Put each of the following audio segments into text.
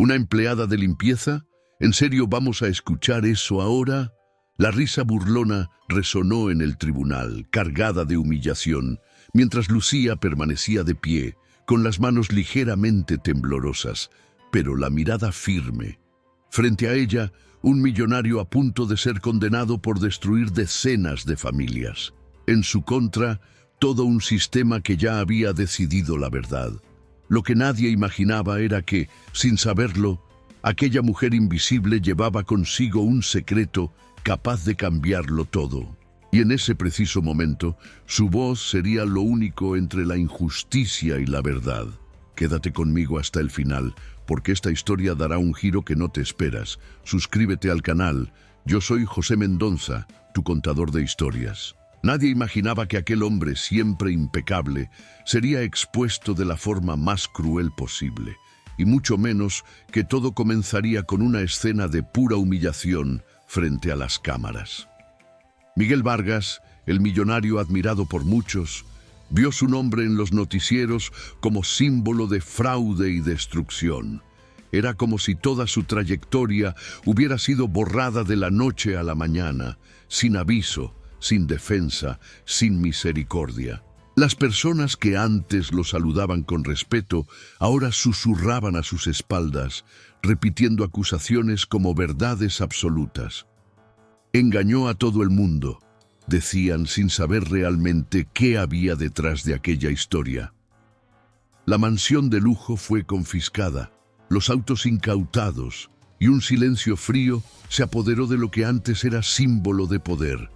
¿Una empleada de limpieza? ¿En serio vamos a escuchar eso ahora? La risa burlona resonó en el tribunal, cargada de humillación, mientras Lucía permanecía de pie, con las manos ligeramente temblorosas, pero la mirada firme. Frente a ella, un millonario a punto de ser condenado por destruir decenas de familias. En su contra, todo un sistema que ya había decidido la verdad. Lo que nadie imaginaba era que, sin saberlo, aquella mujer invisible llevaba consigo un secreto capaz de cambiarlo todo. Y en ese preciso momento, su voz sería lo único entre la injusticia y la verdad. Quédate conmigo hasta el final, porque esta historia dará un giro que no te esperas. Suscríbete al canal. Yo soy José Mendonza, tu contador de historias. Nadie imaginaba que aquel hombre, siempre impecable, sería expuesto de la forma más cruel posible, y mucho menos que todo comenzaría con una escena de pura humillación frente a las cámaras. Miguel Vargas, el millonario admirado por muchos, vio su nombre en los noticieros como símbolo de fraude y destrucción. Era como si toda su trayectoria hubiera sido borrada de la noche a la mañana, sin aviso, sin defensa, sin misericordia. Las personas que antes lo saludaban con respeto, ahora susurraban a sus espaldas, repitiendo acusaciones como verdades absolutas. Engañó a todo el mundo, decían sin saber realmente qué había detrás de aquella historia. La mansión de lujo fue confiscada, los autos incautados, y un silencio frío se apoderó de lo que antes era símbolo de poder.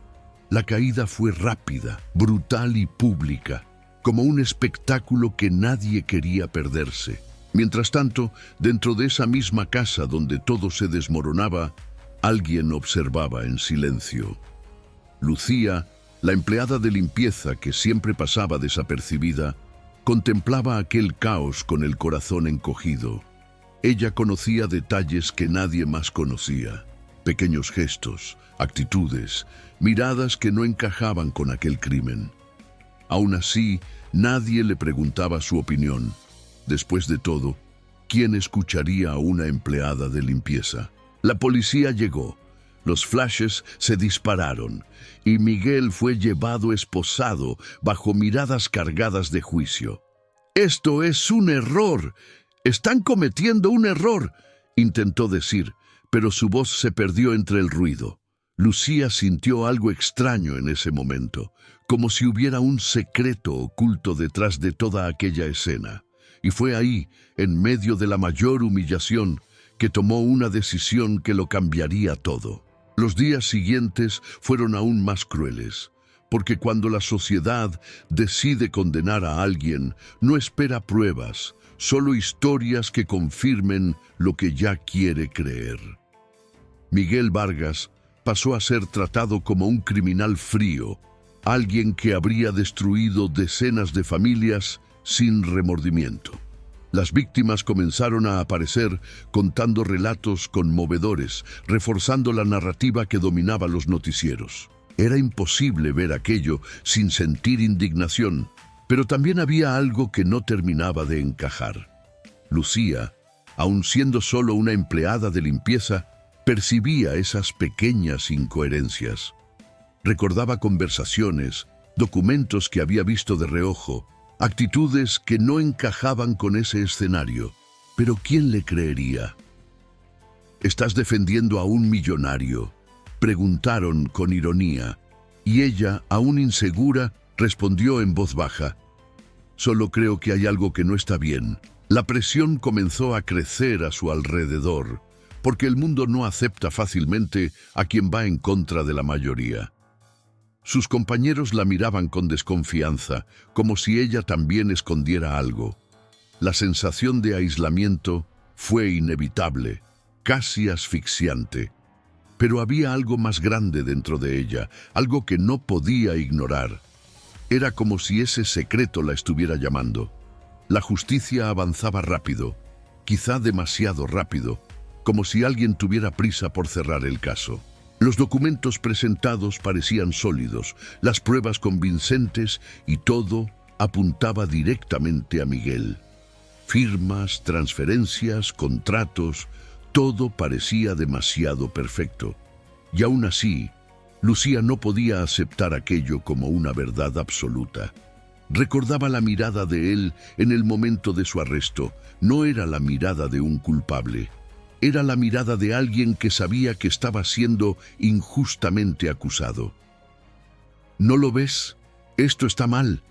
La caída fue rápida, brutal y pública, como un espectáculo que nadie quería perderse. Mientras tanto, dentro de esa misma casa donde todo se desmoronaba, alguien observaba en silencio. Lucía, la empleada de limpieza que siempre pasaba desapercibida, contemplaba aquel caos con el corazón encogido. Ella conocía detalles que nadie más conocía. Pequeños gestos, actitudes, miradas que no encajaban con aquel crimen. Aún así, nadie le preguntaba su opinión. Después de todo, ¿quién escucharía a una empleada de limpieza? La policía llegó, los flashes se dispararon y Miguel fue llevado esposado bajo miradas cargadas de juicio. «¡Esto es un error! ¡Están cometiendo un error!», intentó decir, pero su voz se perdió entre el ruido. Lucía sintió algo extraño en ese momento, como si hubiera un secreto oculto detrás de toda aquella escena. Y fue ahí, en medio de la mayor humillación, que tomó una decisión que lo cambiaría todo. Los días siguientes fueron aún más crueles, porque cuando la sociedad decide condenar a alguien, no espera pruebas, solo historias que confirmen lo que ya quiere creer. Miguel Vargas pasó a ser tratado como un criminal frío, alguien que habría destruido decenas de familias sin remordimiento. Las víctimas comenzaron a aparecer contando relatos conmovedores, reforzando la narrativa que dominaba los noticieros. Era imposible ver aquello sin sentir indignación, pero también había algo que no terminaba de encajar. Lucía, aun siendo solo una empleada de limpieza, percibía esas pequeñas incoherencias. Recordaba conversaciones, documentos que había visto de reojo, actitudes que no encajaban con ese escenario. Pero ¿quién le creería? «¿Estás defendiendo a un millonario?», preguntaron con ironía, y ella, aún insegura, respondió en voz baja: «Solo creo que hay algo que no está bien». La presión comenzó a crecer a su alrededor, porque el mundo no acepta fácilmente a quien va en contra de la mayoría. Sus compañeros la miraban con desconfianza, como si ella también escondiera algo. La sensación de aislamiento fue inevitable, casi asfixiante. Pero había algo más grande dentro de ella, algo que no podía ignorar. Era como si ese secreto la estuviera llamando. La justicia avanzaba rápido, quizá demasiado rápido, como si alguien tuviera prisa por cerrar el caso. Los documentos presentados parecían sólidos, las pruebas convincentes y todo apuntaba directamente a Miguel. Firmas, transferencias, contratos, todo parecía demasiado perfecto. Y aún así, Lucía no podía aceptar aquello como una verdad absoluta. Recordaba la mirada de él en el momento de su arresto. No era la mirada de un culpable. Era la mirada de alguien que sabía que estaba siendo injustamente acusado. ¿No lo ves? Esto está mal,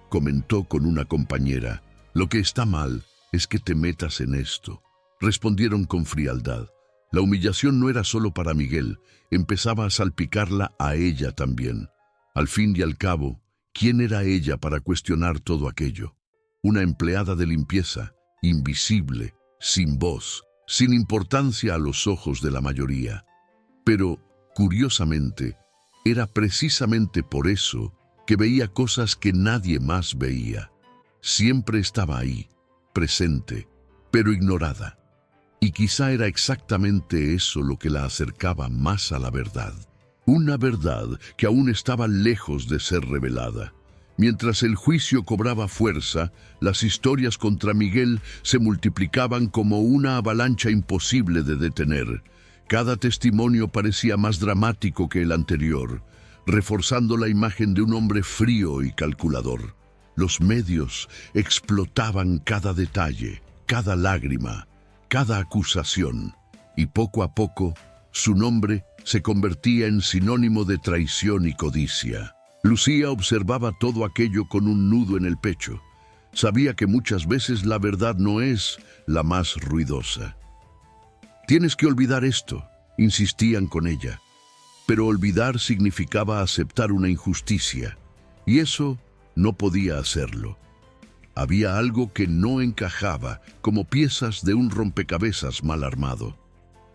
comentó con una compañera. Lo que está mal es que te metas en esto, respondieron con frialdad. La humillación no era solo para Miguel, empezaba a salpicarla a ella también. Al fin y al cabo, ¿quién era ella para cuestionar todo aquello? Una empleada de limpieza, invisible, sin voz, sin importancia a los ojos de la mayoría. Pero, curiosamente, era precisamente por eso que veía cosas que nadie más veía. Siempre estaba ahí, presente, pero ignorada. Y quizá era exactamente eso lo que la acercaba más a la verdad. Una verdad que aún estaba lejos de ser revelada. Mientras el juicio cobraba fuerza, las historias contra Miguel se multiplicaban como una avalancha imposible de detener. Cada testimonio parecía más dramático que el anterior, reforzando la imagen de un hombre frío y calculador. Los medios explotaban cada detalle, cada lágrima, cada acusación, y poco a poco su nombre se convertía en sinónimo de traición y codicia. Lucía observaba todo aquello con un nudo en el pecho. Sabía que muchas veces la verdad no es la más ruidosa. «Tienes que olvidar esto», insistían con ella. Pero olvidar significaba aceptar una injusticia, y eso no podía hacerlo. Había algo que no encajaba, como piezas de un rompecabezas mal armado.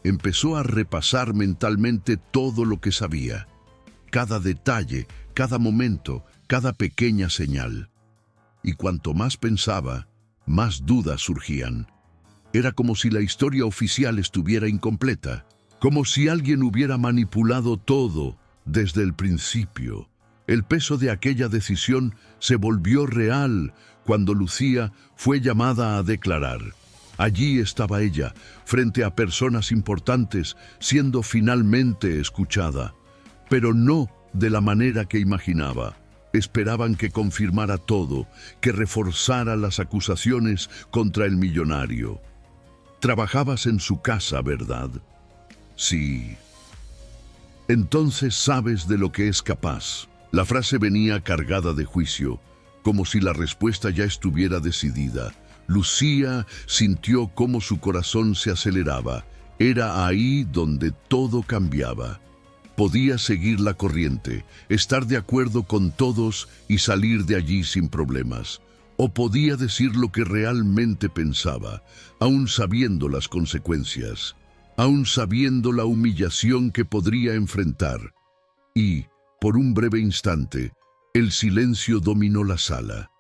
Empezó a repasar mentalmente todo lo que sabía. Cada detalle, cada momento, cada pequeña señal. Y cuanto más pensaba, más dudas surgían. Era como si la historia oficial estuviera incompleta, como si alguien hubiera manipulado todo desde el principio. El peso de aquella decisión se volvió real cuando Lucía fue llamada a declarar. Allí estaba ella, frente a personas importantes, siendo finalmente escuchada. Pero no de la manera que imaginaba. Esperaban que confirmara todo, que reforzara las acusaciones contra el millonario. «Trabajabas en su casa, ¿verdad?» «Sí». «Entonces sabes de lo que es capaz». La frase venía cargada de juicio, como si la respuesta ya estuviera decidida. Lucía sintió cómo su corazón se aceleraba. Era ahí donde todo cambiaba. Podía seguir la corriente, estar de acuerdo con todos y salir de allí sin problemas. O podía decir lo que realmente pensaba, aún sabiendo las consecuencias, aún sabiendo la humillación que podría enfrentar. Y, por un breve instante, el silencio dominó la sala.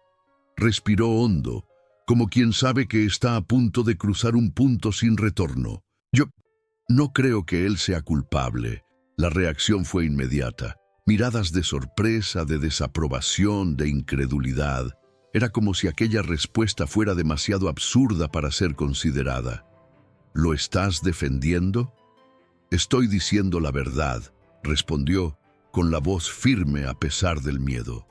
Respiró hondo, como quien sabe que está a punto de cruzar un punto sin retorno. «Yo no creo que él sea culpable». La reacción fue inmediata. Miradas de sorpresa, de desaprobación, de incredulidad. Era como si aquella respuesta fuera demasiado absurda para ser considerada. «¿Lo estás defendiendo?» «Estoy diciendo la verdad», respondió, con la voz firme a pesar del miedo.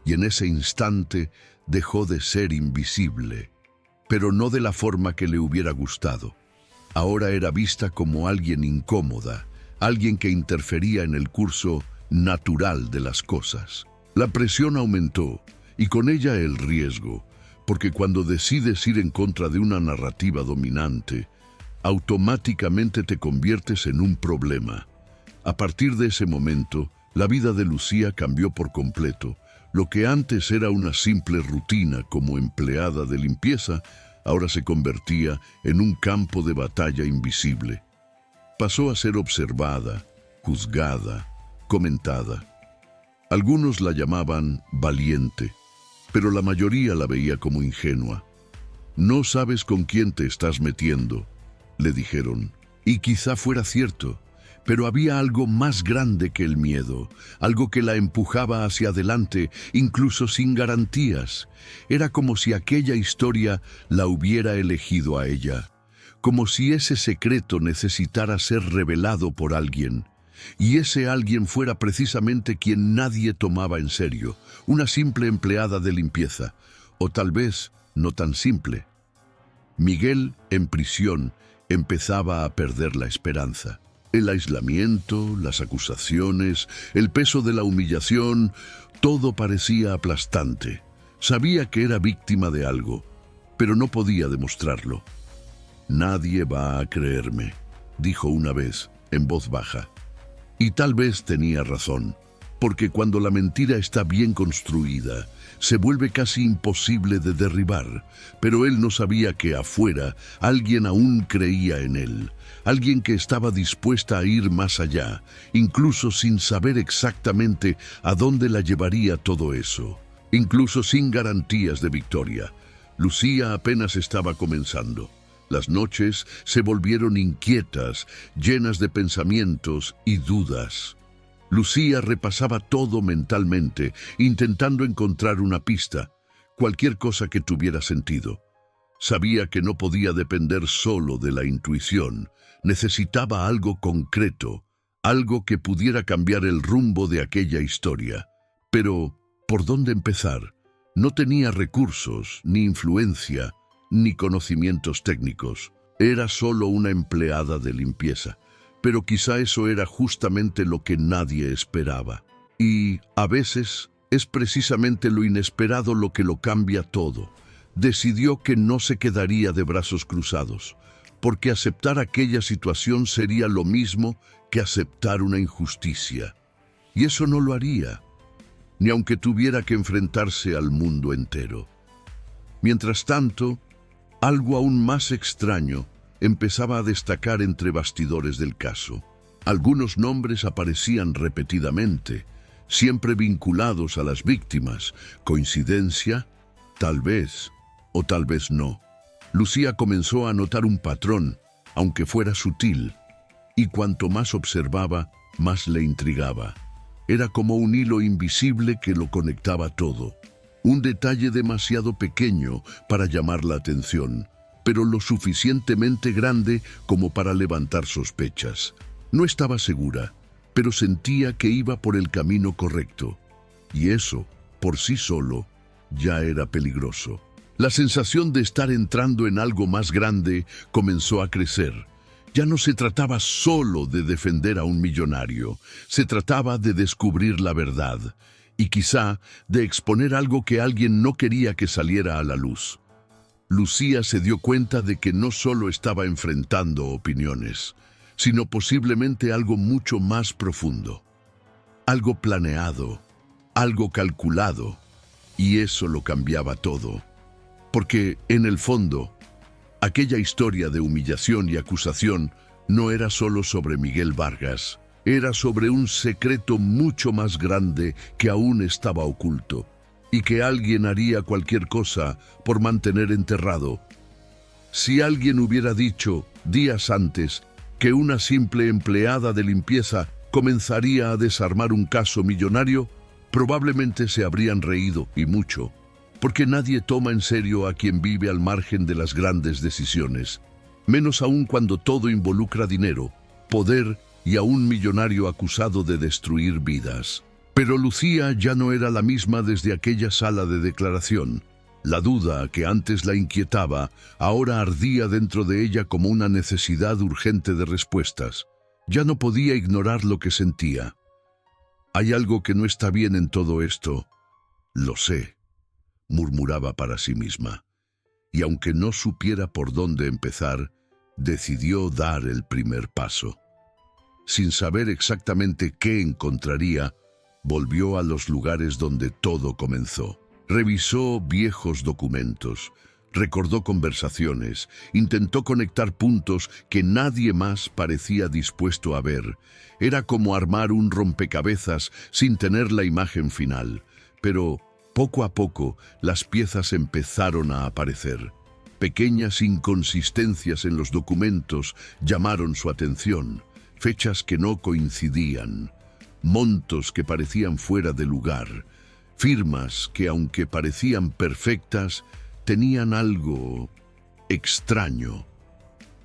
Y en ese instante dejó de ser invisible, pero no de la forma que le hubiera gustado. Ahora era vista como alguien incómoda, alguien que interfería en el curso natural de las cosas. La presión aumentó, y con ella el riesgo, porque cuando decides ir en contra de una narrativa dominante, automáticamente te conviertes en un problema. A partir de ese momento, la vida de Lucía cambió por completo. Lo que antes era una simple rutina como empleada de limpieza, ahora se convertía en un campo de batalla invisible. Pasó a ser observada, juzgada, comentada. Algunos la llamaban valiente, pero la mayoría la veía como ingenua. «No sabes con quién te estás metiendo», le dijeron. Y quizá fuera cierto, Pero había algo más grande que el miedo, algo que la empujaba hacia adelante, incluso sin garantías. Era como si aquella historia la hubiera elegido a ella, como si ese secreto necesitara ser revelado por alguien. Y ese alguien fuera precisamente quien nadie tomaba en serio, una simple empleada de limpieza, o tal vez no tan simple. Miguel, en prisión, empezaba a perder la esperanza. El aislamiento, las acusaciones, el peso de la humillación, todo parecía aplastante. Sabía que era víctima de algo, pero no podía demostrarlo. «Nadie va a creerme», dijo una vez, en voz baja. Y tal vez tenía razón, porque cuando la mentira está bien construida, se vuelve casi imposible de derribar, pero él no sabía que afuera alguien aún creía en él, alguien que estaba dispuesta a ir más allá, incluso sin saber exactamente a dónde la llevaría todo eso, incluso sin garantías de victoria. Lucía apenas estaba comenzando. Las noches se volvieron inquietas, llenas de pensamientos y dudas. Lucía repasaba todo mentalmente, intentando encontrar una pista, cualquier cosa que tuviera sentido. Sabía que no podía depender solo de la intuición, necesitaba algo concreto, algo que pudiera cambiar el rumbo de aquella historia. Pero, ¿por dónde empezar? No tenía recursos, ni influencia, ni conocimientos técnicos. Era solo una empleada de limpieza. Pero quizá eso era justamente lo que nadie esperaba. Y, a veces, es precisamente lo inesperado lo que lo cambia todo. Decidió que no se quedaría de brazos cruzados, porque aceptar aquella situación sería lo mismo que aceptar una injusticia. Y eso no lo haría, ni aunque tuviera que enfrentarse al mundo entero. Mientras tanto, algo aún más extraño empezaba a destacar entre bastidores del caso. Algunos nombres aparecían repetidamente, siempre vinculados a las víctimas. ¿Coincidencia? Tal vez, o tal vez no. Lucía comenzó a notar un patrón, aunque fuera sutil, y cuanto más observaba, más le intrigaba. Era como un hilo invisible que lo conectaba todo. Un detalle demasiado pequeño para llamar la atención, pero lo suficientemente grande como para levantar sospechas. No estaba segura, pero sentía que iba por el camino correcto. Y eso, por sí solo, ya era peligroso. La sensación de estar entrando en algo más grande comenzó a crecer. Ya no se trataba solo de defender a un millonario, se trataba de descubrir la verdad, y quizá de exponer algo que alguien no quería que saliera a la luz. Lucía se dio cuenta de que no solo estaba enfrentando opiniones, sino posiblemente algo mucho más profundo. Algo planeado, algo calculado, y eso lo cambiaba todo. Porque, en el fondo, aquella historia de humillación y acusación no era solo sobre Miguel Vargas, era sobre un secreto mucho más grande que aún estaba oculto, y que alguien haría cualquier cosa por mantener enterrado. Si alguien hubiera dicho, días antes, que una simple empleada de limpieza comenzaría a desarmar un caso millonario, probablemente se habrían reído, y mucho, porque nadie toma en serio a quien vive al margen de las grandes decisiones, menos aún cuando todo involucra dinero, poder y a un millonario acusado de destruir vidas. Pero Lucía ya no era la misma desde aquella sala de declaración. La duda que antes la inquietaba, ahora ardía dentro de ella como una necesidad urgente de respuestas. Ya no podía ignorar lo que sentía. «Hay algo que no está bien en todo esto. Lo sé», murmuraba para sí misma. Y aunque no supiera por dónde empezar, decidió dar el primer paso. Sin saber exactamente qué encontraría, volvió a los lugares donde todo comenzó. Revisó viejos documentos, recordó conversaciones, intentó conectar puntos que nadie más parecía dispuesto a ver. Era como armar un rompecabezas sin tener la imagen final. Pero, poco a poco, las piezas empezaron a aparecer. Pequeñas inconsistencias en los documentos llamaron su atención. fechas que no coincidían, montos que parecían fuera de lugar, firmas que, aunque parecían perfectas, tenían algo extraño.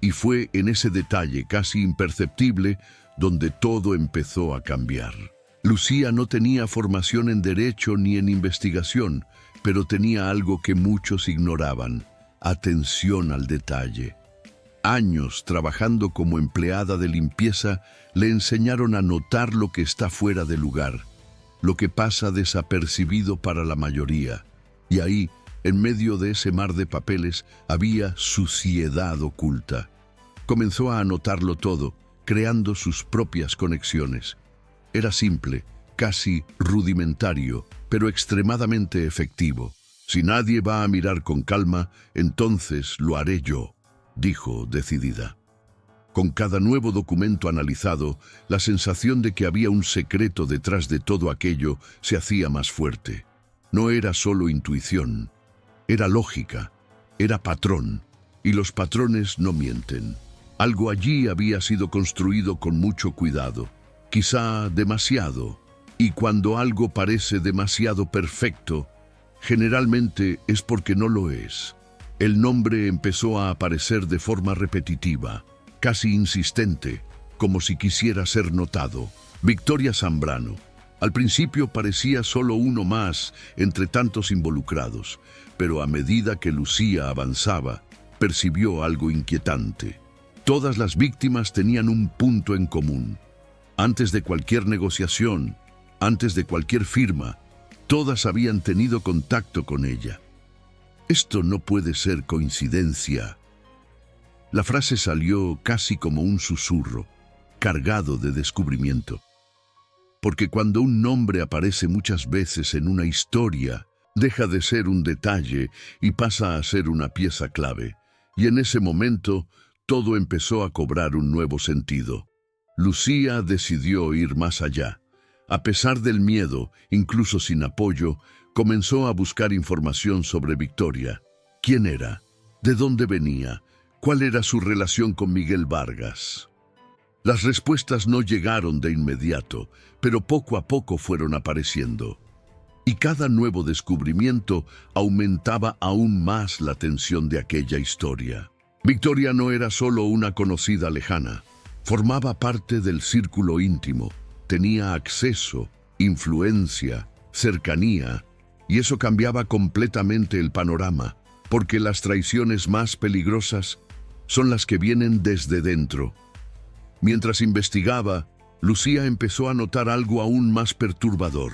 Y fue en ese detalle casi imperceptible donde todo empezó a cambiar. Lucía no tenía formación en derecho ni en investigación, pero tenía algo que muchos ignoraban: atención al detalle. Años trabajando como empleada de limpieza le enseñaron a notar lo que está fuera de lugar, lo que pasa desapercibido para la mayoría. Y ahí, en medio de ese mar de papeles, había suciedad oculta. Comenzó a anotarlo todo, creando sus propias conexiones. Era simple, casi rudimentario, pero extremadamente efectivo. Si nadie va a mirar con calma, entonces lo haré yo, dijo decidida. Con cada nuevo documento analizado, la sensación de que había un secreto detrás de todo aquello se hacía más fuerte. No era solo intuición, era lógica, era patrón, y los patrones no mienten. Algo allí había sido construido con mucho cuidado, quizá demasiado, y cuando algo parece demasiado perfecto, generalmente es porque no lo es. El nombre empezó a aparecer de forma repetitiva, casi insistente, como si quisiera ser notado. Victoria Zambrano. Al principio parecía solo uno más entre tantos involucrados, pero a medida que Lucía avanzaba, percibió algo inquietante. Todas las víctimas tenían un punto en común. Antes de cualquier negociación, antes de cualquier firma, todas habían tenido contacto con ella. Esto no puede ser coincidencia. La frase salió casi como un susurro, cargado de descubrimiento. Porque cuando un nombre aparece muchas veces en una historia, deja de ser un detalle y pasa a ser una pieza clave. Y en ese momento, todo empezó a cobrar un nuevo sentido. Lucía decidió ir más allá. A pesar del miedo, incluso sin apoyo, comenzó a buscar información sobre Victoria. ¿Quién era? ¿De dónde venía? ¿Cuál era su relación con Miguel Vargas? Las respuestas no llegaron de inmediato, pero poco a poco fueron apareciendo. Y cada nuevo descubrimiento aumentaba aún más la tensión de aquella historia. Victoria no era solo una conocida lejana. Formaba parte del círculo íntimo. Tenía acceso, influencia, cercanía, y eso cambiaba completamente el panorama, porque las traiciones más peligrosas son las que vienen desde dentro. Mientras investigaba, Lucía empezó a notar algo aún más perturbador.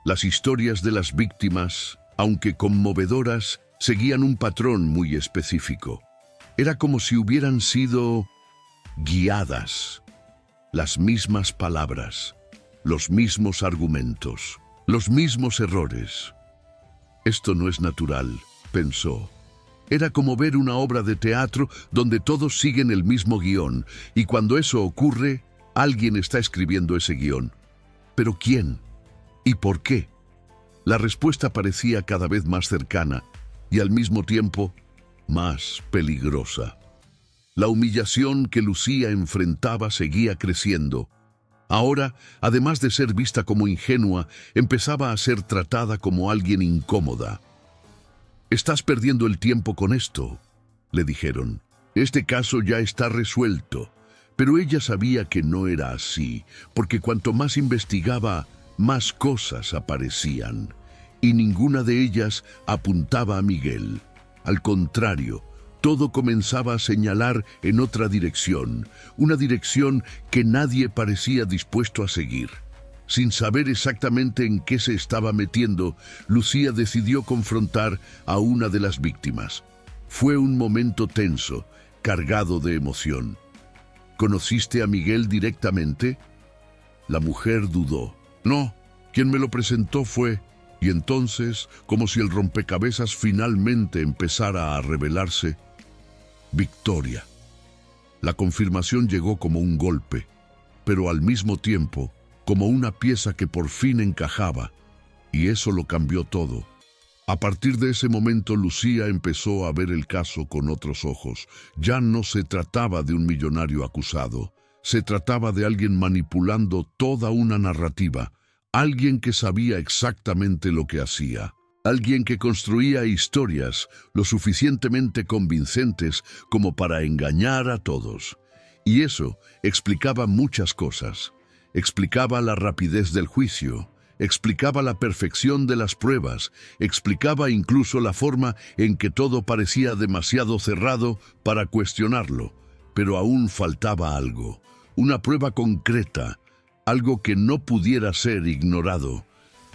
Las historias de las víctimas, aunque conmovedoras, seguían un patrón muy específico. Era como si hubieran sido guiadas. Las mismas palabras, los mismos argumentos, los mismos errores. Esto no es natural, pensó. Era como ver una obra de teatro donde todos siguen el mismo guión, y cuando eso ocurre, alguien está escribiendo ese guión. ¿Pero quién? ¿Y por qué? La respuesta parecía cada vez más cercana y al mismo tiempo más peligrosa. La humillación que Lucía enfrentaba seguía creciendo. Ahora, además de ser vista como ingenua, empezaba a ser tratada como alguien incómoda. «Estás perdiendo el tiempo con esto», le dijeron. «Este caso ya está resuelto». Pero ella sabía que no era así, porque cuanto más investigaba, más cosas aparecían. Y ninguna de ellas apuntaba a Miguel. Al contrario, todo comenzaba a señalar en otra dirección, una dirección que nadie parecía dispuesto a seguir. Sin saber exactamente en qué se estaba metiendo, Lucía decidió confrontar a una de las víctimas. Fue un momento tenso, cargado de emoción. ¿Conociste a Miguel directamente? La mujer dudó. No, quien me lo presentó fue... Y entonces, como si el rompecabezas finalmente empezara a revelarse, Victoria. La confirmación llegó como un golpe, pero al mismo tiempo como una pieza que por fin encajaba, y eso lo cambió todo. A partir de ese momento, Lucía empezó a ver el caso con otros ojos. Ya no se trataba de un millonario acusado, Se trataba de alguien manipulando toda una narrativa, alguien que sabía exactamente lo que hacía, alguien que construía historias lo suficientemente convincentes como para engañar a todos. Y eso explicaba muchas cosas. Explicaba la rapidez del juicio, explicaba la perfección de las pruebas, explicaba incluso la forma en que todo parecía demasiado cerrado para cuestionarlo. Pero aún faltaba algo, una prueba concreta, algo que no pudiera ser ignorado.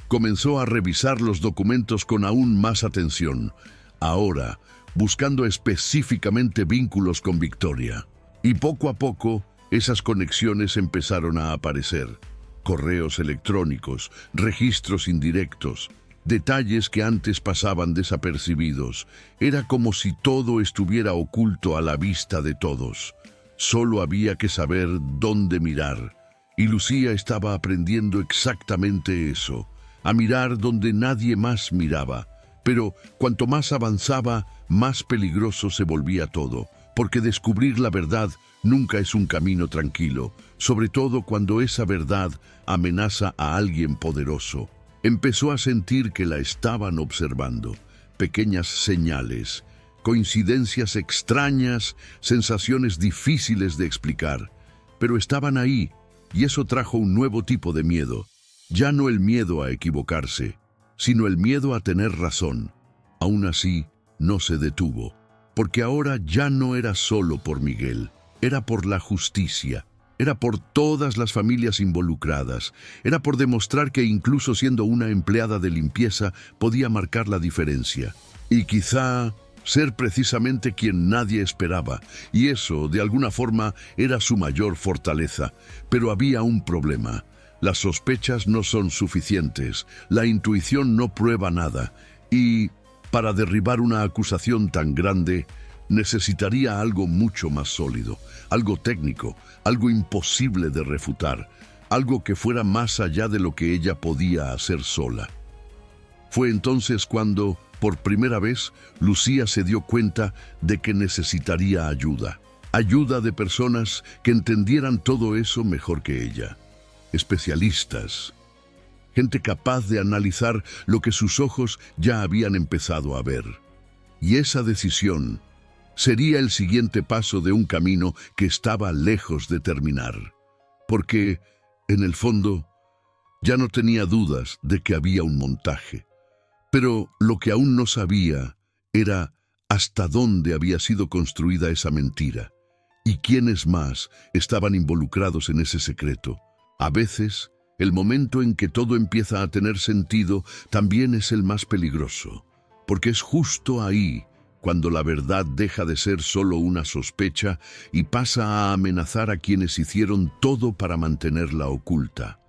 Comenzó a revisar los documentos con aún más atención, ahora buscando específicamente vínculos con Victoria. Y poco a poco, esas conexiones empezaron a aparecer. Correos electrónicos, registros indirectos, detalles que antes pasaban desapercibidos. Era como si todo estuviera oculto a la vista de todos. Solo había que saber dónde mirar. Y Lucía estaba aprendiendo exactamente eso, a mirar donde nadie más miraba. Pero cuanto más avanzaba, más peligroso se volvía todo, porque descubrir la verdad nunca es un camino tranquilo, sobre todo cuando esa verdad amenaza a alguien poderoso. Empezó a sentir que la estaban observando, pequeñas señales, coincidencias extrañas, sensaciones difíciles de explicar, pero estaban ahí, y eso trajo un nuevo tipo de miedo. Ya no el miedo a equivocarse, sino el miedo a tener razón. Aún así, no se detuvo, porque ahora ya no era solo por Miguel, era por la justicia, era por todas las familias involucradas, era por demostrar que incluso siendo una empleada de limpieza podía marcar la diferencia. Y quizá ser precisamente quien nadie esperaba, y eso, de alguna forma, era su mayor fortaleza. Pero había un problema. Las sospechas no son suficientes, la intuición no prueba nada, y para derribar una acusación tan grande, necesitaría algo mucho más sólido, algo técnico, algo imposible de refutar, algo que fuera más allá de lo que ella podía hacer sola. Fue entonces cuando, por primera vez, Lucía se dio cuenta de que necesitaría ayuda. Ayuda de personas que entendieran todo eso mejor que ella. Especialistas. Gente capaz de analizar lo que sus ojos ya habían empezado a ver. Y esa decisión sería el siguiente paso de un camino que estaba lejos de terminar. Porque, en el fondo, ya no tenía dudas de que había un montaje. Pero lo que aún no sabía era hasta dónde había sido construida esa mentira y quiénes más estaban involucrados en ese secreto. A veces, el momento en que todo empieza a tener sentido también es el más peligroso, porque es justo ahí cuando la verdad deja de ser solo una sospecha y pasa a amenazar a quienes hicieron todo para mantenerla oculta.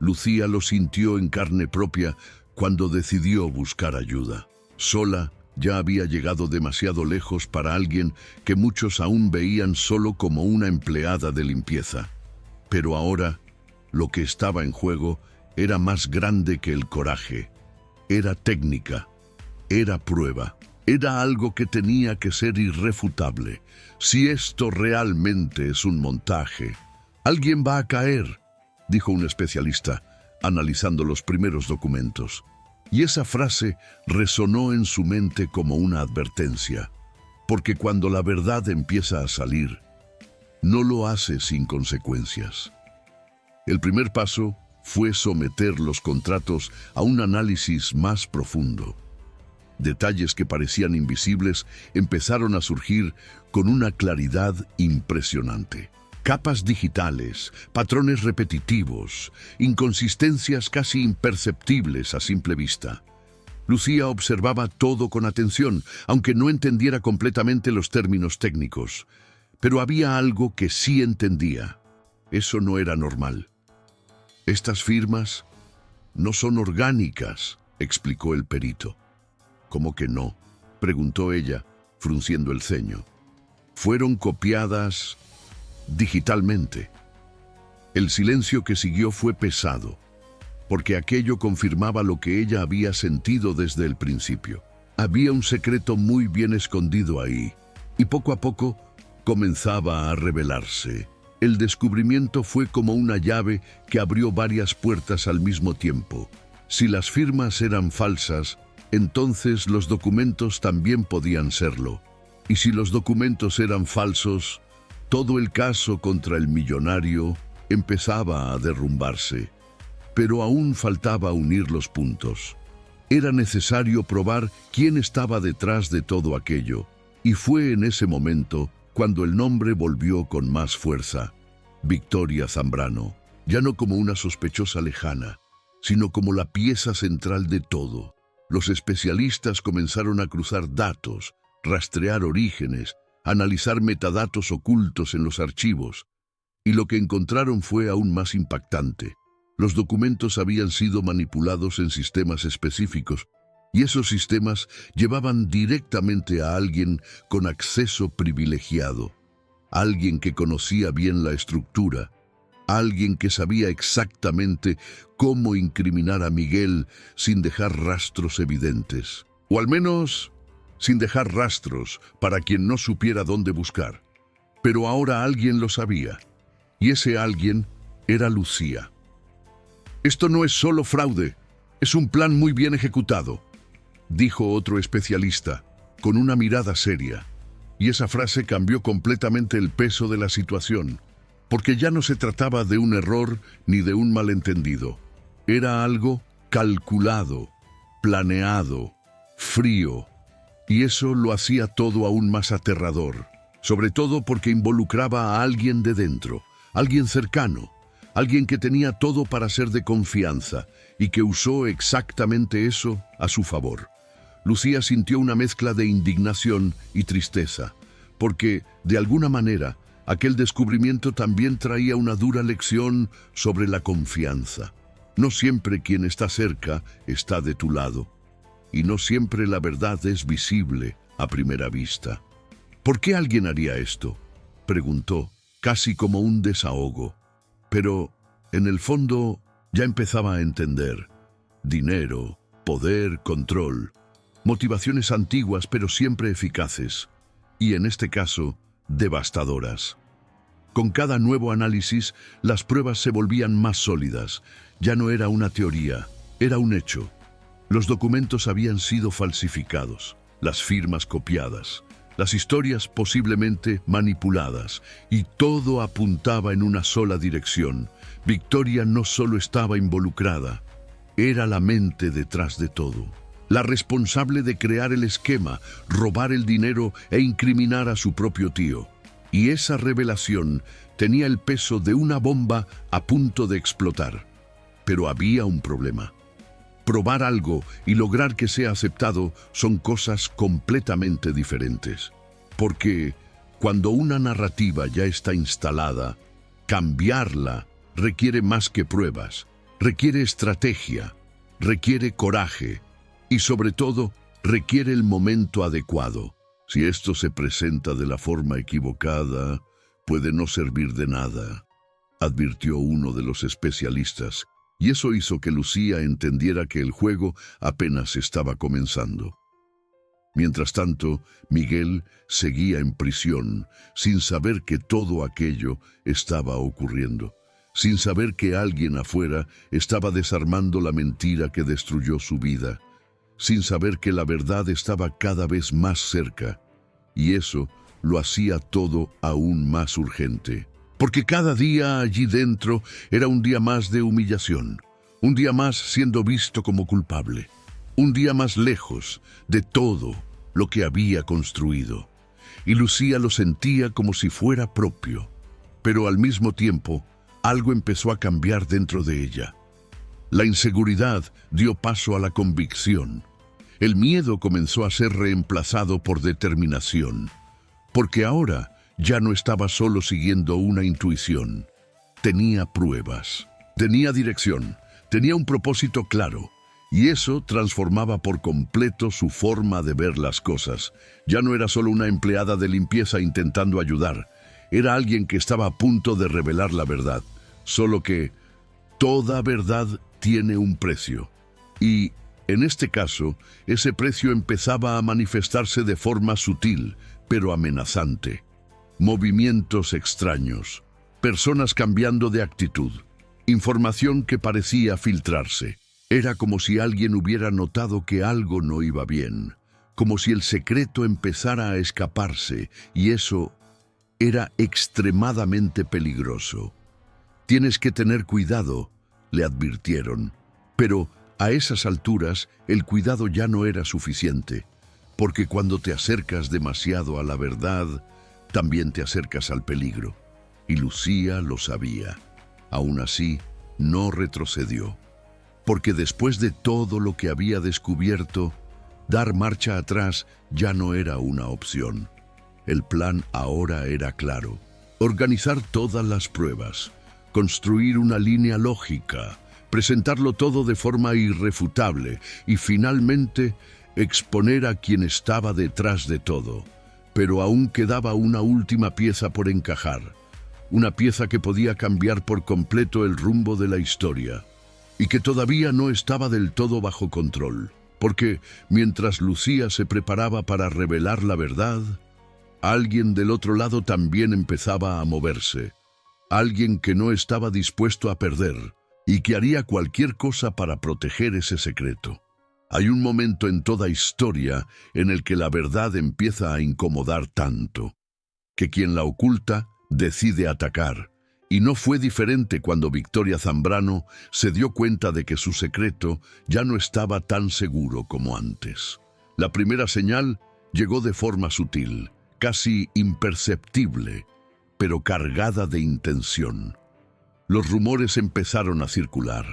Lucía lo sintió en carne propia cuando decidió buscar ayuda. Sola, ya había llegado demasiado lejos para alguien que muchos aún veían solo como una empleada de limpieza. Pero ahora, lo que estaba en juego era más grande que el coraje. Era técnica, era prueba, era algo que tenía que ser irrefutable. Si esto realmente es un montaje, alguien va a caer, dijo un especialista, analizando los primeros documentos. Y esa frase resonó en su mente como una advertencia, porque cuando la verdad empieza a salir, no lo hace sin consecuencias. El primer paso fue someter los contratos a un análisis más profundo. Detalles que parecían invisibles empezaron a surgir con una claridad impresionante. Capas digitales, patrones repetitivos, inconsistencias casi imperceptibles a simple vista. Lucía observaba todo con atención, aunque no entendiera completamente los términos técnicos. Pero había algo que sí entendía. Eso no era normal. Estas firmas no son orgánicas, explicó el perito. ¿Cómo que no?, preguntó ella, frunciendo el ceño. Fueron copiadas digitalmente. El silencio que siguió fue pesado, porque aquello confirmaba lo que ella había sentido desde el principio. Había un secreto muy bien escondido ahí, y poco a poco comenzaba a revelarse. El descubrimiento fue como una llave que abrió varias puertas al mismo tiempo. Si las firmas eran falsas, entonces los documentos también podían serlo. Y si los documentos eran falsos, todo el caso contra el millonario empezaba a derrumbarse. Pero aún faltaba unir los puntos. Era necesario probar quién estaba detrás de todo aquello. Y fue en ese momento cuando el nombre volvió con más fuerza. Victoria Zambrano, ya no como una sospechosa lejana, sino como la pieza central de todo. Los especialistas comenzaron a cruzar datos, rastrear orígenes, analizar metadatos ocultos en los archivos. Y lo que encontraron fue aún más impactante. Los documentos habían sido manipulados en sistemas específicos, y esos sistemas llevaban directamente a alguien con acceso privilegiado, alguien que conocía bien la estructura, alguien que sabía exactamente cómo incriminar a Miguel sin dejar rastros evidentes, o al menos sin dejar rastros para quien no supiera dónde buscar. Pero ahora alguien lo sabía, y ese alguien era Lucía. «Esto no es solo fraude, es un plan muy bien ejecutado», dijo otro especialista, con una mirada seria. Y esa frase cambió completamente el peso de la situación, porque ya no se trataba de un error ni de un malentendido. Era algo calculado, planeado, frío, y eso lo hacía todo aún más aterrador, sobre todo porque involucraba a alguien de dentro, alguien cercano, alguien que tenía todo para ser de confianza y que usó exactamente eso a su favor. Lucía sintió una mezcla de indignación y tristeza, porque, de alguna manera, aquel descubrimiento también traía una dura lección sobre la confianza. No siempre quien está cerca está de tu lado, y no siempre la verdad es visible a primera vista. «¿Por qué alguien haría esto?», preguntó, casi como un desahogo. Pero, en el fondo, ya empezaba a entender. Dinero, poder, control. Motivaciones antiguas pero siempre eficaces, y en este caso, devastadoras. Con cada nuevo análisis, las pruebas se volvían más sólidas. Ya no era una teoría, era un hecho. Los documentos habían sido falsificados, las firmas copiadas, las historias posiblemente manipuladas, y todo apuntaba en una sola dirección. Victoria no solo estaba involucrada, era la mente detrás de todo. La responsable de crear el esquema, robar el dinero e incriminar a su propio tío. Y esa revelación tenía el peso de una bomba a punto de explotar. Pero había un problema. Probar algo y lograr que sea aceptado son cosas completamente diferentes. Porque cuando una narrativa ya está instalada, cambiarla requiere más que pruebas, requiere estrategia, requiere coraje, y sobre todo, requiere el momento adecuado. Si esto se presenta de la forma equivocada, puede no servir de nada, advirtió uno de los especialistas, y eso hizo que Lucía entendiera que el juego apenas estaba comenzando. Mientras tanto, Miguel seguía en prisión, sin saber que todo aquello estaba ocurriendo, sin saber que alguien afuera estaba desarmando la mentira que destruyó su vida, sin saber que la verdad estaba cada vez más cerca, y eso lo hacía todo aún más urgente. Porque cada día allí dentro era un día más de humillación, un día más siendo visto como culpable, un día más lejos de todo lo que había construido. Y Lucía lo sentía como si fuera propio, pero al mismo tiempo algo empezó a cambiar dentro de ella. La inseguridad dio paso a la convicción. El miedo comenzó a ser reemplazado por determinación, porque ahora ya no estaba solo siguiendo una intuición. Tenía pruebas, tenía dirección, tenía un propósito claro, y eso transformaba por completo su forma de ver las cosas. Ya no era solo una empleada de limpieza intentando ayudar, era alguien que estaba a punto de revelar la verdad, solo que toda verdad tiene un precio. Y, en este caso, ese precio empezaba a manifestarse de forma sutil, pero amenazante. Movimientos extraños, personas cambiando de actitud, información que parecía filtrarse. Era como si alguien hubiera notado que algo no iba bien, como si el secreto empezara a escaparse, y eso era extremadamente peligroso. Tienes que tener cuidado, le advirtieron, pero a esas alturas el cuidado ya no era suficiente, porque cuando te acercas demasiado a la verdad, también te acercas al peligro. Y Lucía lo sabía. Aún así, no retrocedió, porque después de todo lo que había descubierto, dar marcha atrás ya no era una opción. El plan ahora era claro: organizar todas las pruebas, construir una línea lógica, presentarlo todo de forma irrefutable y finalmente exponer a quien estaba detrás de todo. Pero aún quedaba una última pieza por encajar, una pieza que podía cambiar por completo el rumbo de la historia y que todavía no estaba del todo bajo control, porque mientras Lucía se preparaba para revelar la verdad, alguien del otro lado también empezaba a moverse, alguien que no estaba dispuesto a perder y que haría cualquier cosa para proteger ese secreto. Hay un momento en toda historia en el que la verdad empieza a incomodar tanto, que quien la oculta decide atacar, y no fue diferente cuando Victoria Zambrano se dio cuenta de que su secreto ya no estaba tan seguro como antes. La primera señal llegó de forma sutil, casi imperceptible, pero cargada de intención. Los rumores empezaron a circular.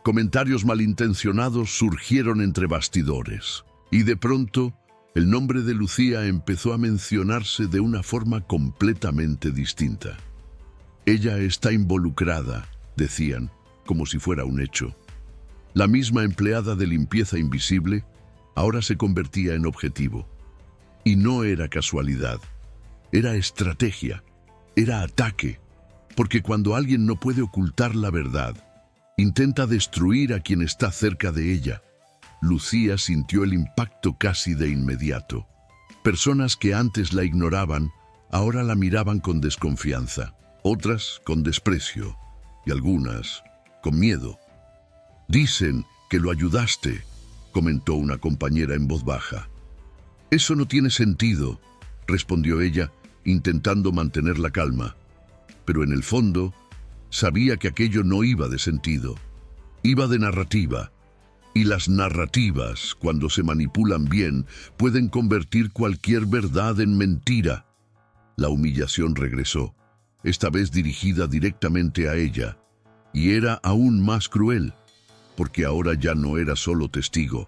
Comentarios malintencionados surgieron entre bastidores, y de pronto el nombre de Lucía empezó a mencionarse de una forma completamente distinta. Ella está involucrada, decían, como si fuera un hecho. La misma empleada de limpieza invisible ahora se convertía en objetivo. Y no era casualidad, era estrategia, era ataque, porque cuando alguien no puede ocultar la verdad, intenta destruir a quien está cerca de ella. Lucía sintió el impacto casi de inmediato. Personas que antes la ignoraban, ahora la miraban con desconfianza, otras con desprecio y algunas con miedo. «Dicen que lo ayudaste», comentó una compañera en voz baja. «Eso no tiene sentido», respondió ella, intentando mantener la calma. Pero en el fondo, sabía que aquello no iba de sentido, iba de narrativa. Y las narrativas, cuando se manipulan bien, pueden convertir cualquier verdad en mentira. La humillación regresó, esta vez dirigida directamente a ella, y era aún más cruel, porque ahora ya no era solo testigo,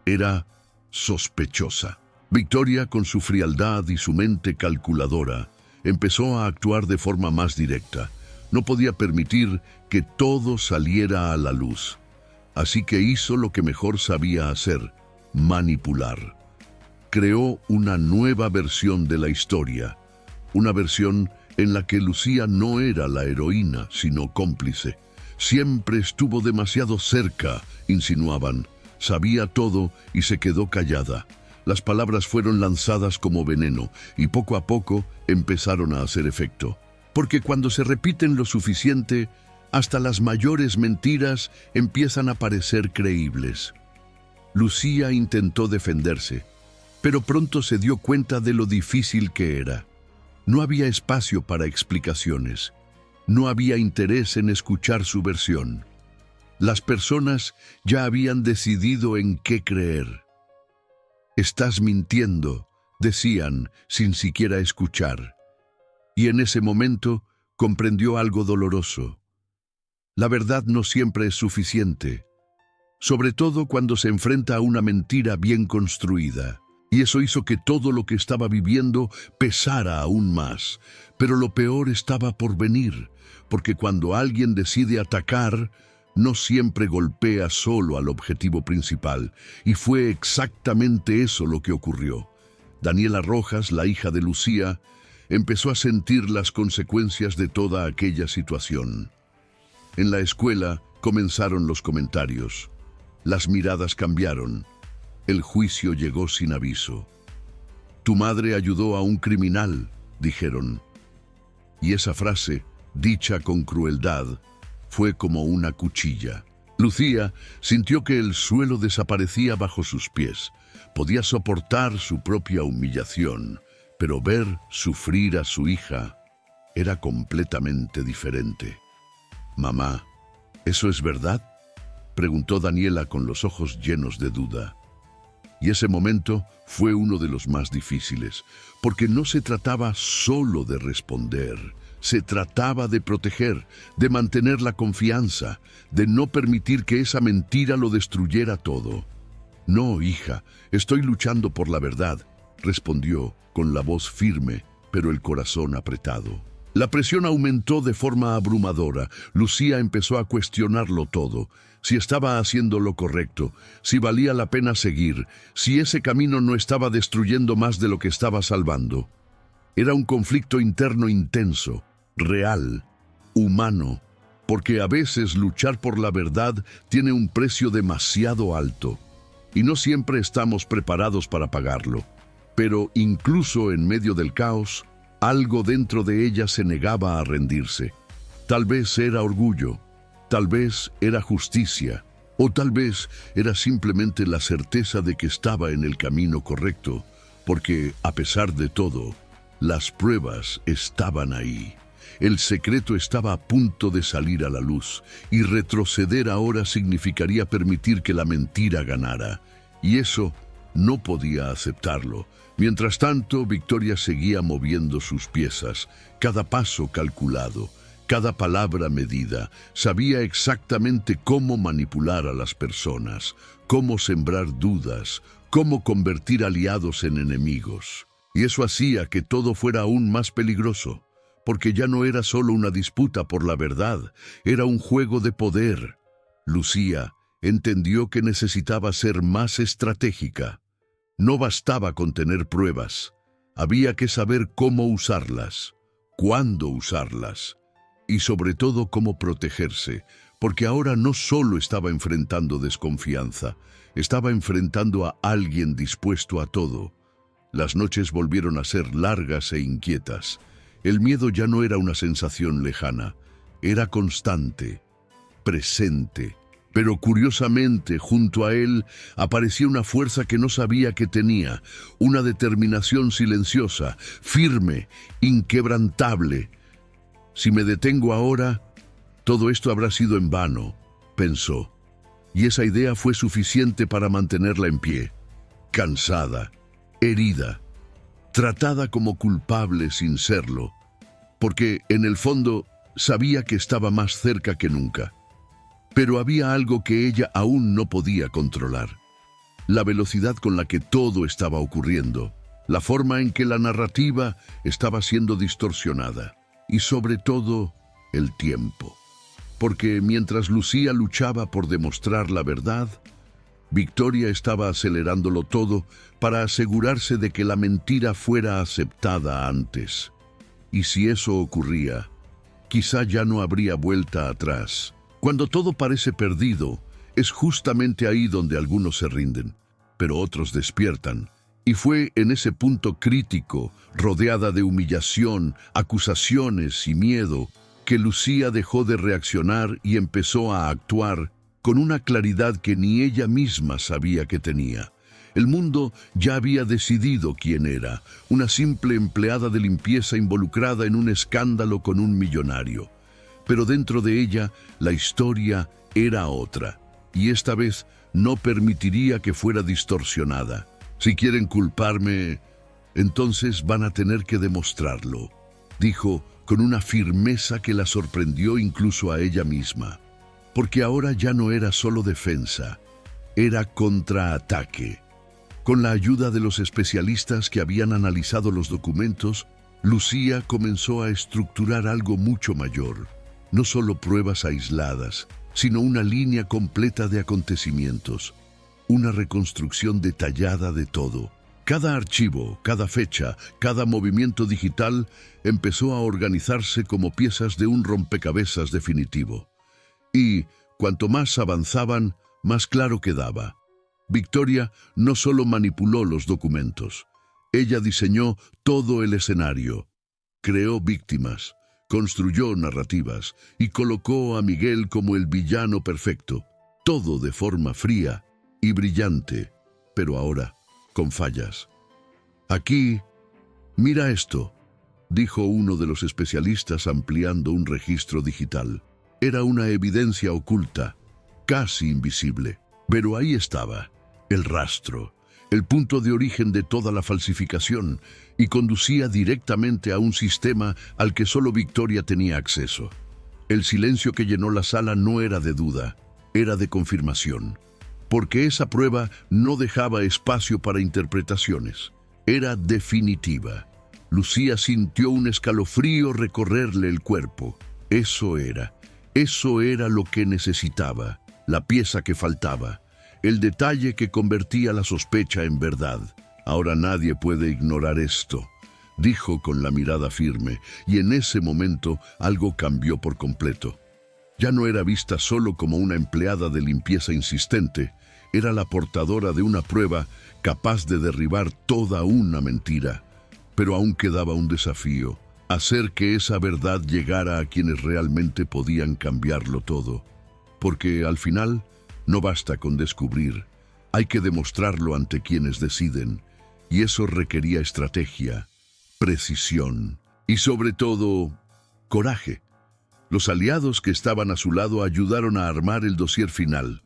era sospechosa. Victoria, con su frialdad y su mente calculadora, empezó a actuar de forma más directa. No podía permitir que todo saliera a la luz. Así que hizo lo que mejor sabía hacer: manipular. Creó una nueva versión de la historia, una versión en la que Lucía no era la heroína, sino cómplice. Siempre estuvo demasiado cerca, insinuaban. Sabía todo y se quedó callada. Las palabras fueron lanzadas como veneno y poco a poco empezaron a hacer efecto. Porque cuando se repiten lo suficiente, hasta las mayores mentiras empiezan a parecer creíbles. Lucía intentó defenderse, pero pronto se dio cuenta de lo difícil que era. No había espacio para explicaciones. No había interés en escuchar su versión. Las personas ya habían decidido en qué creer. «Estás mintiendo», decían, sin siquiera escuchar. Y en ese momento comprendió algo doloroso. La verdad no siempre es suficiente, sobre todo cuando se enfrenta a una mentira bien construida. Y eso hizo que todo lo que estaba viviendo pesara aún más. Pero lo peor estaba por venir, porque cuando alguien decide atacar, no siempre golpea solo al objetivo principal. Y fue exactamente eso lo que ocurrió. Daniela Rojas, la hija de Lucía, empezó a sentir las consecuencias de toda aquella situación. En la escuela comenzaron los comentarios. Las miradas cambiaron. El juicio llegó sin aviso. «Tu madre ayudó a un criminal», dijeron. Y esa frase dicha con crueldad, fue como una cuchilla. Lucía sintió que el suelo desaparecía bajo sus pies. Podía soportar su propia humillación, pero ver sufrir a su hija era completamente diferente. «Mamá, ¿eso es verdad?», preguntó Daniela con los ojos llenos de duda. Y ese momento fue uno de los más difíciles, porque no se trataba solo de responder, se trataba de proteger, de mantener la confianza, de no permitir que esa mentira lo destruyera todo. «No, hija, estoy luchando por la verdad», respondió con la voz firme, pero el corazón apretado. La presión aumentó de forma abrumadora. Lucía empezó a cuestionarlo todo. Si estaba haciendo lo correcto, si valía la pena seguir, si ese camino no estaba destruyendo más de lo que estaba salvando. Era un conflicto interno intenso, real, humano, porque a veces luchar por la verdad tiene un precio demasiado alto, y no siempre estamos preparados para pagarlo. Pero incluso en medio del caos, algo dentro de ella se negaba a rendirse. Tal vez era orgullo, tal vez era justicia, o tal vez era simplemente la certeza de que estaba en el camino correcto, porque, a pesar de todo, las pruebas estaban ahí. El secreto estaba a punto de salir a la luz, y retroceder ahora significaría permitir que la mentira ganara, y eso no podía aceptarlo. Mientras tanto, Victoria seguía moviendo sus piezas, cada paso calculado, cada palabra medida. Sabía exactamente cómo manipular a las personas, cómo sembrar dudas, cómo convertir aliados en enemigos. Y eso hacía que todo fuera aún más peligroso, porque ya no era solo una disputa por la verdad, era un juego de poder. Lucía entendió que necesitaba ser más estratégica. No bastaba con tener pruebas, había que saber cómo usarlas, cuándo usarlas y sobre todo cómo protegerse, porque ahora no solo estaba enfrentando desconfianza, estaba enfrentando a alguien dispuesto a todo. Las noches volvieron a ser largas e inquietas. El miedo ya no era una sensación lejana, era constante, presente. Pero curiosamente, junto a él, aparecía una fuerza que no sabía que tenía, una determinación silenciosa, firme, inquebrantable. «Si me detengo ahora, todo esto habrá sido en vano», pensó. Y esa idea fue suficiente para mantenerla en pie, cansada, herida, tratada como culpable sin serlo, porque en el fondo sabía que estaba más cerca que nunca. Pero había algo que ella aún no podía controlar. La velocidad con la que todo estaba ocurriendo, la forma en que la narrativa estaba siendo distorsionada, y sobre todo, el tiempo. Porque mientras Lucía luchaba por demostrar la verdad, Victoria estaba acelerándolo todo para asegurarse de que la mentira fuera aceptada antes. Y si eso ocurría, quizá ya no habría vuelta atrás. Cuando todo parece perdido, es justamente ahí donde algunos se rinden, pero otros despiertan. Y fue en ese punto crítico, rodeada de humillación, acusaciones y miedo, que Lucía dejó de reaccionar y empezó a actuar con una claridad que ni ella misma sabía que tenía. El mundo ya había decidido quién era, una simple empleada de limpieza involucrada en un escándalo con un millonario. Pero dentro de ella, la historia era otra, y esta vez no permitiría que fuera distorsionada. «Si quieren culparme, entonces van a tener que demostrarlo», dijo con una firmeza que la sorprendió incluso a ella misma. Porque ahora ya no era solo defensa, era contraataque. Con la ayuda de los especialistas que habían analizado los documentos, Lucía comenzó a estructurar algo mucho mayor. No solo pruebas aisladas, sino una línea completa de acontecimientos, una reconstrucción detallada de todo. Cada archivo, cada fecha, cada movimiento digital empezó a organizarse como piezas de un rompecabezas definitivo. Y, cuanto más avanzaban, más claro quedaba. Victoria no solo manipuló los documentos, ella diseñó todo el escenario, creó víctimas, construyó narrativas y colocó a Miguel como el villano perfecto, todo de forma fría y brillante, pero ahora con fallas. Aquí, mira esto, dijo uno de los especialistas ampliando un registro digital. Era una evidencia oculta, casi invisible, pero ahí estaba, el rastro, el punto de origen de toda la falsificación, y conducía directamente a un sistema al que solo Victoria tenía acceso. El silencio que llenó la sala no era de duda, era de confirmación, porque esa prueba no dejaba espacio para interpretaciones. Era definitiva. Lucía sintió un escalofrío recorrerle el cuerpo. Eso era lo que necesitaba, la pieza que faltaba, el detalle que convertía la sospecha en verdad. Ahora nadie puede ignorar esto, dijo con la mirada firme, y en ese momento algo cambió por completo. Ya no era vista solo como una empleada de limpieza insistente, era la portadora de una prueba capaz de derribar toda una mentira. Pero aún quedaba un desafío, hacer que esa verdad llegara a quienes realmente podían cambiarlo todo. Porque al final, no basta con descubrir, hay que demostrarlo ante quienes deciden, y eso requería estrategia, precisión y sobre todo, coraje. Los aliados que estaban a su lado ayudaron a armar el dossier final,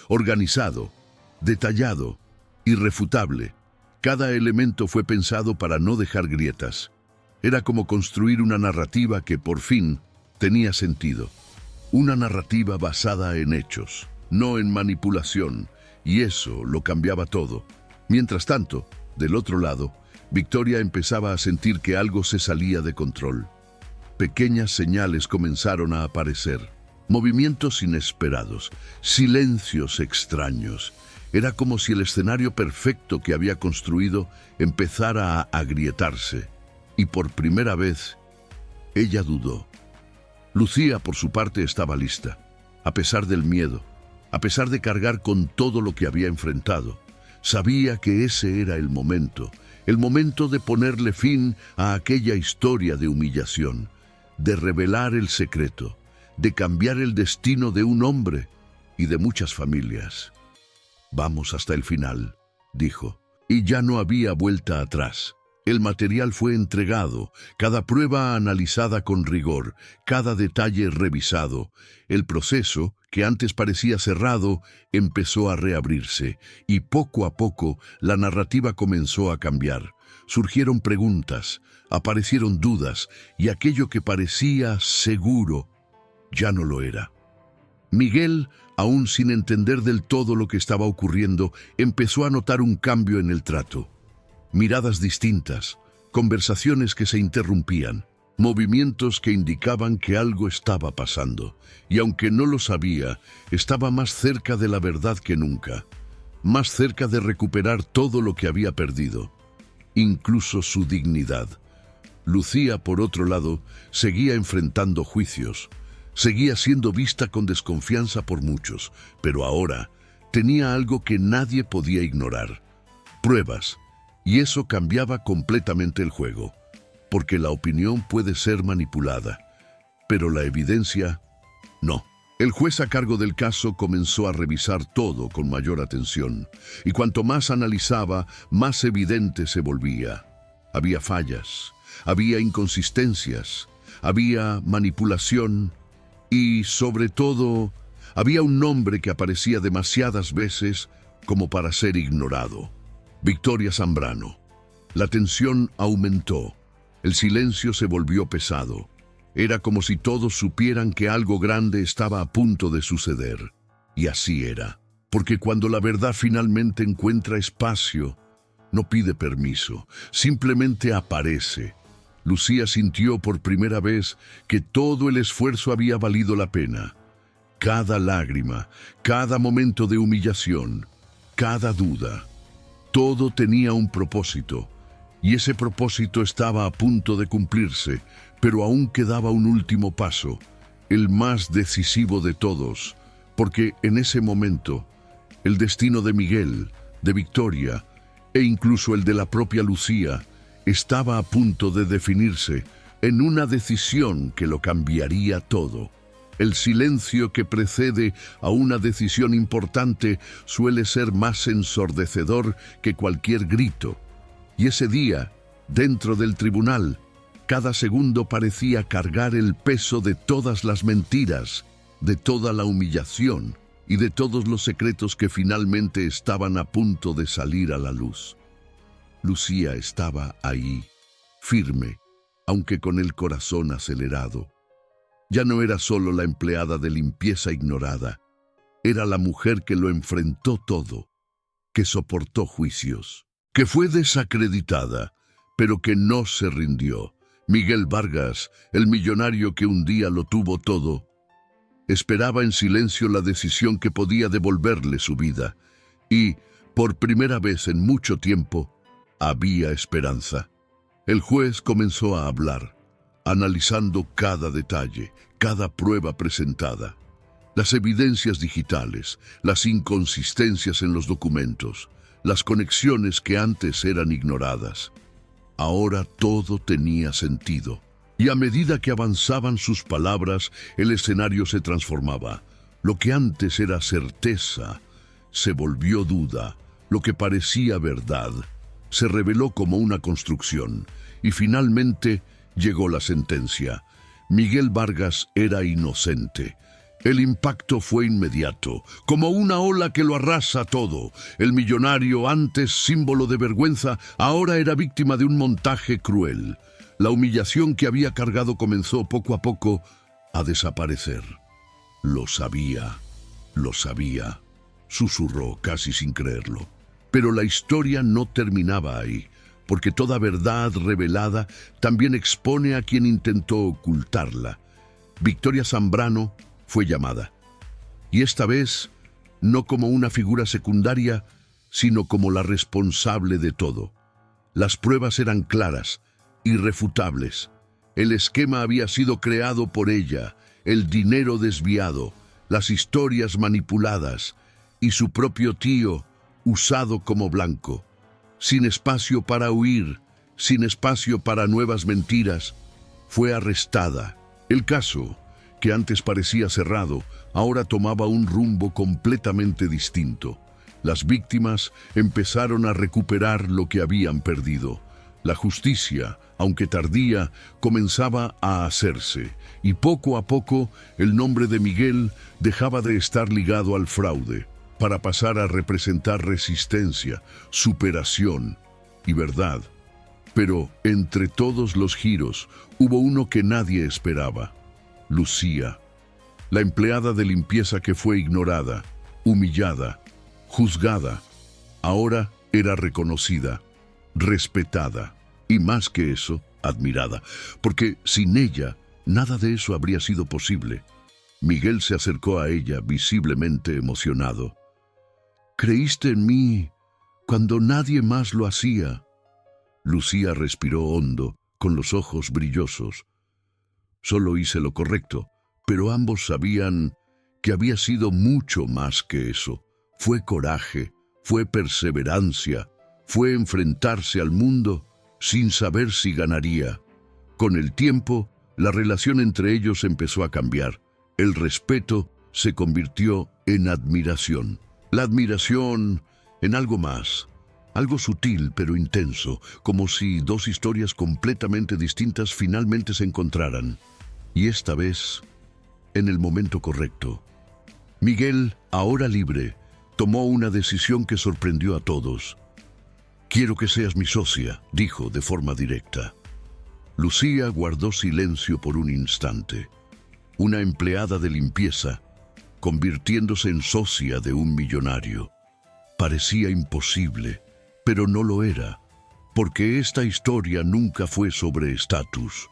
organizado, detallado, irrefutable. Cada elemento fue pensado para no dejar grietas. Era como construir una narrativa que por fin tenía sentido. Una narrativa basada en hechos, no en manipulación, y eso lo cambiaba todo. Mientras tanto, del otro lado, Victoria empezaba a sentir que algo se salía de control. Pequeñas señales comenzaron a aparecer, movimientos inesperados, silencios extraños. Era como si el escenario perfecto que había construido empezara a agrietarse. Y por primera vez, ella dudó. Lucía, por su parte, estaba lista, a pesar del miedo, a pesar de cargar con todo lo que había enfrentado. Sabía que ese era el momento de ponerle fin a aquella historia de humillación, de revelar el secreto, de cambiar el destino de un hombre y de muchas familias. «Vamos hasta el final», dijo, y ya no había vuelta atrás. El material fue entregado, cada prueba analizada con rigor, cada detalle revisado. El proceso, que antes parecía cerrado, empezó a reabrirse, y poco a poco la narrativa comenzó a cambiar. Surgieron preguntas, aparecieron dudas, y aquello que parecía seguro ya no lo era. Miguel, aún sin entender del todo lo que estaba ocurriendo, empezó a notar un cambio en el trato. Miradas distintas, conversaciones que se interrumpían, movimientos que indicaban que algo estaba pasando, y aunque no lo sabía, estaba más cerca de la verdad que nunca, más cerca de recuperar todo lo que había perdido, incluso su dignidad. Lucía, por otro lado, seguía enfrentando juicios, seguía siendo vista con desconfianza por muchos, pero ahora tenía algo que nadie podía ignorar: pruebas. Y eso cambiaba completamente el juego, porque la opinión puede ser manipulada, pero la evidencia, no. El juez a cargo del caso comenzó a revisar todo con mayor atención, y cuanto más analizaba, más evidente se volvía. Había fallas, había inconsistencias, había manipulación y, sobre todo, había un nombre que aparecía demasiadas veces como para ser ignorado: Victoria Zambrano. La tensión aumentó, el silencio se volvió pesado. Era como si todos supieran que algo grande estaba a punto de suceder. Y así era, porque cuando la verdad finalmente encuentra espacio, no pide permiso, simplemente aparece. Lucía sintió por primera vez que todo el esfuerzo había valido la pena. Cada lágrima, cada momento de humillación, cada duda. Todo tenía un propósito, y ese propósito estaba a punto de cumplirse, pero aún quedaba un último paso, el más decisivo de todos, porque en ese momento, el destino de Miguel, de Victoria, e incluso el de la propia Lucía, estaba a punto de definirse, en una decisión que lo cambiaría todo. El silencio que precede a una decisión importante suele ser más ensordecedor que cualquier grito. Y ese día, dentro del tribunal, cada segundo parecía cargar el peso de todas las mentiras, de toda la humillación y de todos los secretos que finalmente estaban a punto de salir a la luz. Lucía estaba ahí, firme, aunque con el corazón acelerado. Ya no era solo la empleada de limpieza ignorada, era la mujer que lo enfrentó todo, que soportó juicios, que fue desacreditada, pero que no se rindió. Miguel Vargas, el millonario que un día lo tuvo todo, esperaba en silencio la decisión que podía devolverle su vida, y, por primera vez en mucho tiempo, había esperanza. El juez comenzó a hablar, analizando cada detalle, cada prueba presentada, las evidencias digitales, las inconsistencias en los documentos, las conexiones que antes eran ignoradas. Ahora todo tenía sentido, y a medida que avanzaban sus palabras, el escenario se transformaba. Lo que antes era certeza se volvió duda, lo que parecía verdad se reveló como una construcción, y finalmente llegó la sentencia. Miguel Vargas era inocente. El impacto fue inmediato, como una ola que lo arrasa todo. El millonario, antes símbolo de vergüenza, ahora era víctima de un montaje cruel. La humillación que había cargado comenzó poco a poco a desaparecer. Lo sabía, susurró casi sin creerlo. Pero la historia no terminaba ahí, porque toda verdad revelada también expone a quien intentó ocultarla. Victoria Zambrano fue llamada, y esta vez no como una figura secundaria, sino como la responsable de todo. Las pruebas eran claras, irrefutables. El esquema había sido creado por ella, el dinero desviado, las historias manipuladas, y su propio tío usado como blanco. Sin espacio para huir, sin espacio para nuevas mentiras, fue arrestada. El caso, que antes parecía cerrado, ahora tomaba un rumbo completamente distinto. Las víctimas empezaron a recuperar lo que habían perdido. La justicia, aunque tardía, comenzaba a hacerse, y poco a poco el nombre de Miguel dejaba de estar ligado al fraude, para pasar a representar resistencia, superación y verdad. Pero entre todos los giros hubo uno que nadie esperaba: Lucía, la empleada de limpieza que fue ignorada, humillada, juzgada. Ahora era reconocida, respetada y, más que eso, admirada, porque sin ella nada de eso habría sido posible. Miguel se acercó a ella visiblemente emocionado. «Creíste en mí cuando nadie más lo hacía». Lucía respiró hondo, con los ojos brillosos. «Solo hice lo correcto», pero ambos sabían que había sido mucho más que eso. Fue coraje, fue perseverancia, fue enfrentarse al mundo sin saber si ganaría. Con el tiempo, la relación entre ellos empezó a cambiar. El respeto se convirtió en admiración. La admiración en algo más, algo sutil pero intenso, como si dos historias completamente distintas finalmente se encontraran. Y esta vez, en el momento correcto. Miguel, ahora libre, tomó una decisión que sorprendió a todos. «Quiero que seas mi socia», dijo de forma directa. Lucía guardó silencio por un instante. Una empleada de limpieza, convirtiéndose en socia de un millonario. Parecía imposible, pero no lo era, porque esta historia nunca fue sobre estatus,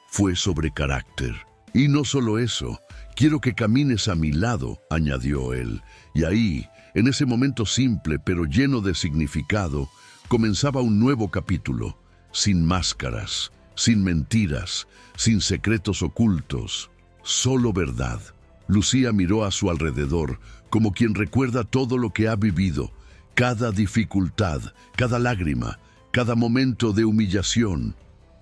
fue sobre carácter. «Y no solo eso, quiero que camines a mi lado», añadió él, y ahí, en ese momento simple pero lleno de significado, comenzaba un nuevo capítulo, sin máscaras, sin mentiras, sin secretos ocultos, solo verdad. Lucía miró a su alrededor, como quien recuerda todo lo que ha vivido, cada dificultad, cada lágrima, cada momento de humillación.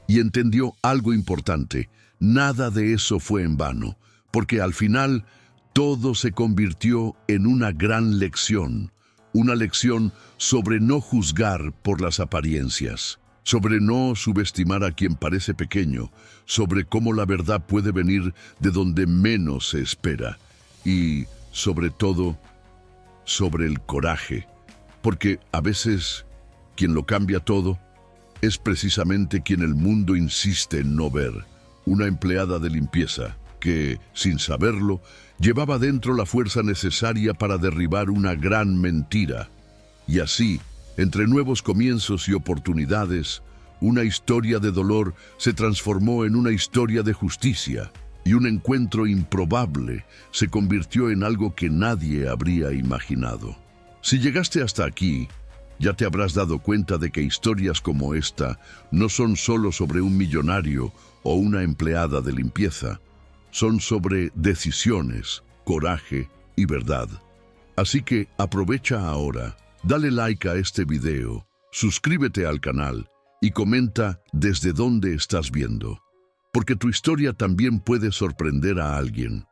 y entendió algo importante. Nada de eso fue en vano, porque al final todo se convirtió en una gran lección. Una lección sobre no juzgar por las apariencias, sobre no subestimar a quien parece pequeño, sobre cómo la verdad puede venir de donde menos se espera y, sobre todo, sobre el coraje, porque a veces quien lo cambia todo es precisamente quien el mundo insiste en no ver. Una empleada de limpieza que, sin saberlo, llevaba dentro la fuerza necesaria para derribar una gran mentira. Y así, entre nuevos comienzos y oportunidades, una historia de dolor se transformó en una historia de justicia, y un encuentro improbable se convirtió en algo que nadie habría imaginado. Si llegaste hasta aquí, ya te habrás dado cuenta de que historias como esta no son solo sobre un millonario o una empleada de limpieza, son sobre decisiones, coraje y verdad. Así que aprovecha ahora, dale like a este video, suscríbete al canal y comenta desde dónde estás viendo, porque tu historia también puede sorprender a alguien.